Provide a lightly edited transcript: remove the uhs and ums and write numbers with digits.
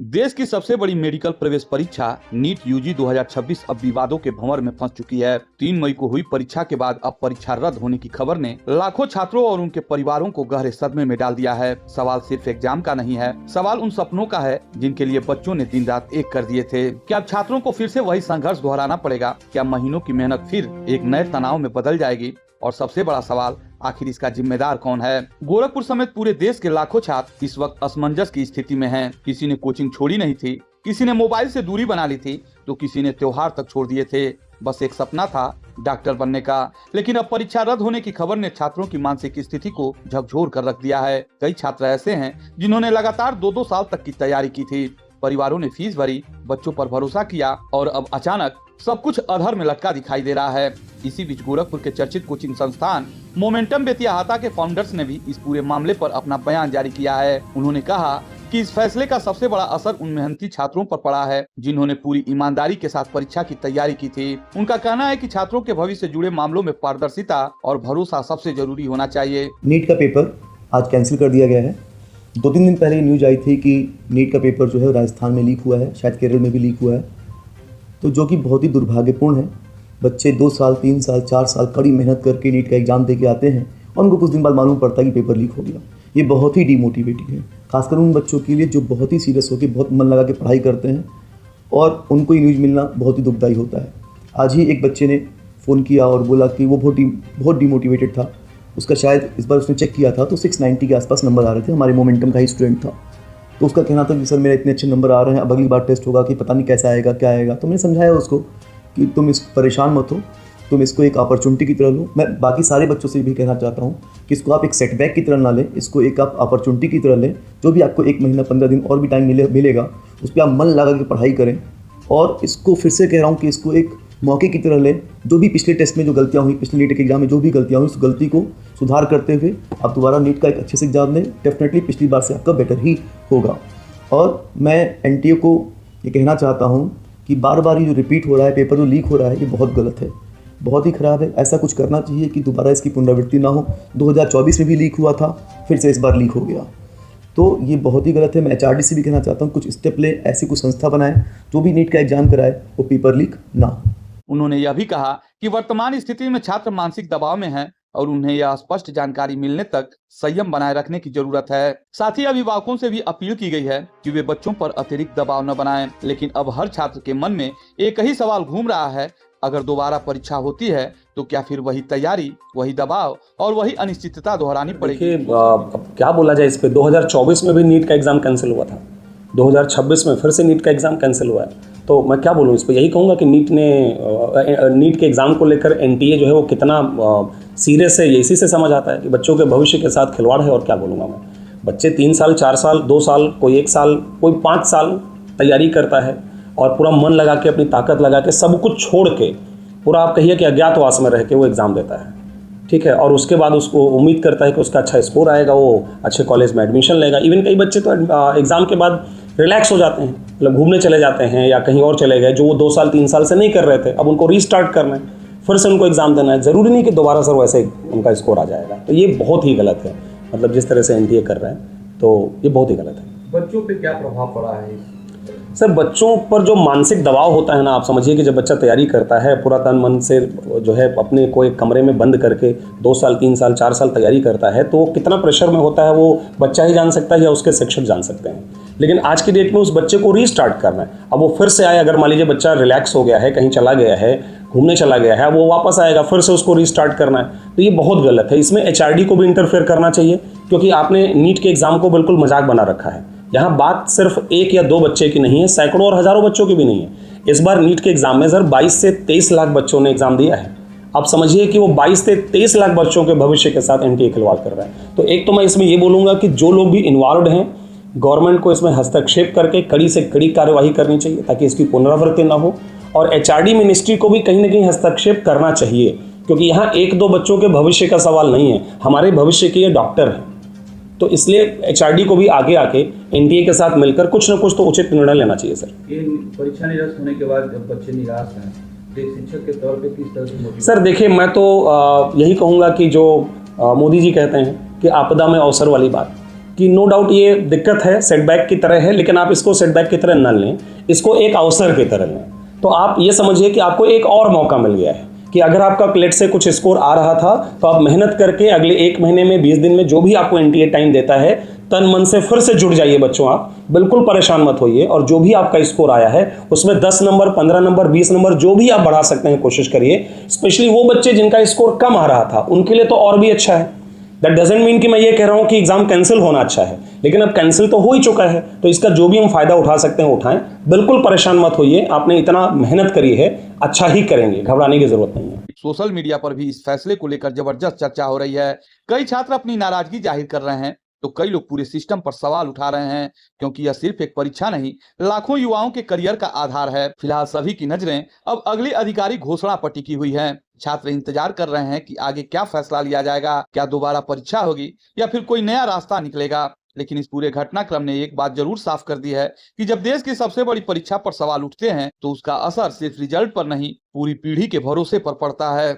देश की सबसे बड़ी मेडिकल प्रवेश परीक्षा नीट यूजी 2026 अब विवादों के भंवर में फंस चुकी है। 3 मई को हुई परीक्षा के बाद अब परीक्षा रद्द होने की खबर ने लाखों छात्रों और उनके परिवारों को गहरे सदमे में डाल दिया है। सवाल सिर्फ एग्जाम का नहीं है, सवाल उन सपनों का है जिनके लिए बच्चों ने दिन रात एक कर दिए थे। क्या अब छात्रों को फिर से वही संघर्ष दोहराना पड़ेगा? क्या महीनों की मेहनत फिर एक नए तनाव में बदल जाएगी? और सबसे बड़ा सवाल, आखिर इसका जिम्मेदार कौन है? गोरखपुर समेत पूरे देश के लाखों छात्र इस वक्त असमंजस की स्थिति में हैं। किसी ने कोचिंग छोड़ी नहीं थी, किसी ने मोबाइल से दूरी बना ली थी, तो किसी ने त्योहार तक छोड़ दिए थे। बस एक सपना था डॉक्टर बनने का। लेकिन अब परीक्षा रद्द होने की खबर ने छात्रों की मानसिक स्थिति को झकझोर कर रख दिया है। कई छात्र ऐसे हैं जिन्होंने लगातार 2-2 साल तक की तैयारी की थी। परिवारों ने फीस भरी, बच्चों पर भरोसा किया और अब अचानक सब कुछ अधर में लटका दिखाई दे रहा है। इसी बीच गोरखपुर के चर्चित कोचिंग संस्थान मोमेंटम बेतियाहाता के फाउंडर्स ने भी इस पूरे मामले पर अपना बयान जारी किया है। उन्होंने कहा कि इस फैसले का सबसे बड़ा असर उन मेहनती छात्रों पर पड़ा है जिन्होंने पूरी ईमानदारी के साथ परीक्षा की तैयारी की थी। उनका कहना है कि छात्रों के भविष्य से जुड़े मामलों में पारदर्शिता और भरोसा सबसे जरूरी होना चाहिए। नीट का पेपर आज कैंसिल कर दिया गया है। 2-3 दिन पहले न्यूज आई थी कि नीट का पेपर जो है राजस्थान में लीक हुआ है, शायद केरल में भी लीक हुआ है, तो जो कि बहुत ही दुर्भाग्यपूर्ण है। बच्चे 2 साल, 3 साल, 4 साल कड़ी मेहनत करके नीट का एग्ज़ाम दे के आते हैं और उनको कुछ दिन बाद मालूम पड़ता है कि पेपर लीक हो गया। ये बहुत ही डिमोटिवेटिंग है, खासकर उन बच्चों के लिए जो बहुत ही सीरियस होकर बहुत मन लगा के पढ़ाई करते हैं और उनको ये न्यूज़ मिलना बहुत ही दुखदायी होता है। आज ही एक बच्चे ने फ़ोन किया और बोला कि वो बहुत डिमोटिवेटेड था। उसका शायद इस बार उसने चेक किया था तो 690 के आसपास नंबर आ रहे थे। हमारे मोमेंटम का ही स्टूडेंट था, तो उसका कहना था कि सर मेरे इतने अच्छे नंबर आ रहे हैं, अब अगली बार टेस्ट होगा कि पता नहीं कैसा आएगा, क्या आएगा। तो मैंने समझाया उसको कि तुम इस परेशान मत हो, तुम इसको एक अपॉर्चुनिटी की तरह लो। मैं बाकी सारे बच्चों से भी कहना चाहता हूँ कि इसको आप एक सेटबैक की तरह ना लें, इसको एक आप अपॉर्चुनिटी की तरह लें। जो भी आपको 1 महीना 15 दिन और भी टाइम मिलेगा, उस पर आप मन लगा के पढ़ाई करें और इसको फिर से कह रहा हूँ कि इसको एक मौके की तरह लें। जो भी पिछले टेस्ट में जो गलतियाँ हुई, पिछले नीट के एग्जाम में जो भी गलतियाँ हुई, उस गलती को सुधार करते हुए आप दोबारा नीट का एक अच्छे से एग्जाम दें। डेफिनेटली पिछली बार से आपका बेटर ही होगा। और मैं एनटीए को ये कहना चाहता हूँ कि बार बार ये जो रिपीट हो रहा है, पेपर जो लीक हो रहा है, ये बहुत गलत है, बहुत ही ख़राब है। ऐसा कुछ करना चाहिए कि दोबारा इसकी पुनरावृत्ति ना हो। 2024 में भी लीक हुआ था, फिर से इस बार लीक हो गया, तो ये बहुत ही गलत है। मैं एचआरडी से भी कहना चाहता हूँ कुछ स्टेप ले, ऐसी कुछ संस्था बनाए जो भी नीट का एग्जाम कराए वो पेपर लीक ना हो। उन्होंने यह भी कहा कि वर्तमान स्थिति में छात्र मानसिक दबाव में हैं और उन्हें यह स्पष्ट जानकारी मिलने तक संयम बनाए रखने की जरूरत है। साथ ही अभिभावकों से भी अपील की गई है कि वे बच्चों पर अतिरिक्त दबाव न बनाएं। लेकिन अब हर छात्र के मन में एक ही सवाल घूम रहा है, अगर दोबारा परीक्षा होती है तो क्या फिर वही तैयारी, वही दबाव और वही अनिश्चितता दोहरानी पड़ेगी? अब क्या बोला जाए इस पे। 2024 में भी नीट का एग्जाम कैंसिल हुआ था, 2026 में फिर से नीट का एग्जाम कैंसिल हुआ है, तो मैं क्या बोलूँ इस पर। यही कहूँगा कि नीट के एग्ज़ाम को लेकर एनटीए जो है वो कितना सीरियस है, ये इसी से समझ आता है कि बच्चों के भविष्य के साथ खिलवाड़ है। और क्या बोलूँगा मैं, बच्चे 3 साल, 4 साल, 2 साल, कोई 1 साल, कोई 5 साल तैयारी करता है और पूरा मन लगा के, अपनी ताकत लगा के, सब कुछ छोड़ के, पूरा आप कहिए कि अज्ञातवास में रह के वो एग्ज़ाम देता है, ठीक है। और उसके बाद उसको उम्मीद करता है कि उसका अच्छा स्कोर आएगा, वो अच्छे कॉलेज में एडमिशन लेगा। इवन कई बच्चे तो एग्ज़ाम के बाद रिलैक्स हो जाते हैं, मतलब घूमने चले जाते हैं या कहीं और चले गए, जो वो 2 साल 3 साल से नहीं कर रहे थे। अब उनको रीस्टार्ट करना है, फिर से उनको एग्ज़ाम देना है। ज़रूरी नहीं कि दोबारा सर वैसे उनका स्कोर आ जाएगा। तो ये बहुत ही गलत है, मतलब जिस तरह से एनटीए कर रहे हैं, तो ये बहुत ही गलत है। बच्चों पे क्या प्रभाव पड़ा है सर? बच्चों पर जो मानसिक दबाव होता है ना, आप समझिए कि जब बच्चा तैयारी करता है, पूरा तन मन से जो है अपने को एक कमरे में बंद करके 2 साल, 3 साल, 4 साल तैयारी करता है, तो वो कितना प्रेशर में होता है वो बच्चा ही जान सकता है या उसके शिक्षक जान सकते हैं। लेकिन आज की डेट में उस बच्चे को रीस्टार्ट करना है। अब वो फिर से आए, अगर मान लीजिए बच्चा रिलैक्स हो गया है, कहीं चला गया है, घूमने चला गया है, वो वापस आएगा, फिर से उसको रीस्टार्ट करना है, तो ये बहुत गलत है। इसमें एचआरडी को भी इंटरफेयर करना चाहिए, क्योंकि आपने नीट के एग्ज़ाम को बिल्कुल मजाक बना रखा है। यहाँ बात सिर्फ 1 या 2 बच्चे की नहीं है, सैकड़ों और हज़ारों बच्चों की भी नहीं है। इस बार नीट के एग्ज़ाम में सर 22 से 23 लाख बच्चों ने एग्ज़ाम दिया है। आप समझिए कि वो 22 से 23 लाख बच्चों के भविष्य के साथ एनटीए खिलवाड़ कर रहा है। तो एक तो मैं इसमें ये बोलूँगा कि जो लोग भी इन्वॉल्व हैं, गवर्नमेंट को इसमें हस्तक्षेप करके कड़ी से कड़ी कार्यवाही करनी चाहिए ताकि इसकी पुनरावृत्ति ना हो। और एचआरडी मिनिस्ट्री को भी कहीं ना कहीं हस्तक्षेप करना चाहिए, क्योंकि यहाँ 1-2 बच्चों के भविष्य का सवाल नहीं है, हमारे भविष्य के ये डॉक्टर हैं। तो इसलिए एचआरडी को भी आगे आके एनटीए के साथ मिलकर कुछ न कुछ तो उचित निर्णय लेना चाहिए सर। ये परीक्षा निरस्त होने के बाद जब बच्चे निराश हैं, तो एक शिक्षक के तौर पे किस तरह से मोटिवेट? सर देखिए, मैं तो यही कहूँगा कि जो मोदी जी कहते हैं कि आपदा में अवसर वाली बात, कि नो डाउट ये दिक्कत है, सेटबैक की तरह है, लेकिन आप इसको सेटबैक की तरह न लें, इसको एक अवसर की तरह लें। तो आप ये समझिए कि आपको एक और मौका मिल गया है कि अगर आपका लेट से कुछ स्कोर आ रहा था तो आप मेहनत करके अगले 1 महीने में 20 दिन में जो भी आपको एनटीए टाइम देता है, तन मन से फिर से जुड़ जाइए बच्चों। आप बिल्कुल परेशान मत होइए, और जो भी आपका स्कोर आया है उसमें 10 नंबर, 15 नंबर, 20 नंबर जो भी आप बढ़ा सकते हैं कोशिश करिए। स्पेशली वो बच्चे जिनका स्कोर कम आ रहा था उनके लिए तो और भी अच्छा है। दैट डजेंट मीन कि मैं ये कह रहा हूं कि एग्जाम कैंसिल होना अच्छा है, लेकिन अब कैंसिल तो हो ही चुका है, तो इसका जो भी हम फायदा उठा सकते हैं उठाएं। बिल्कुल परेशान मत होइए, आपने इतना मेहनत करी है, अच्छा ही करेंगे, घबराने की जरूरत नहीं है। सोशल मीडिया पर भी इस फैसले को लेकर जबरदस्त चर्चा हो रही है। कई छात्र अपनी नाराजगी जाहिर कर रहे हैं, तो कई लोग पूरे सिस्टम पर सवाल उठा रहे हैं, क्योंकि यह सिर्फ एक परीक्षा नहीं, लाखों युवाओं के करियर का आधार है। फिलहाल सभी की नजरें अब अगली आधिकारिक घोषणा पर टिकी हुई हैं। छात्र इंतजार कर रहे हैं कि आगे क्या फैसला लिया जाएगा, क्या दोबारा परीक्षा होगी या फिर कोई नया रास्ता निकलेगा। लेकिन इस पूरे घटनाक्रम ने एक बात जरूर साफ कर दी है कि जब देश की सबसे बड़ी परीक्षा पर सवाल उठते हैं तो उसका असर सिर्फ रिजल्ट पर नहीं, पूरी पीढ़ी के भरोसे पर पड़ता है।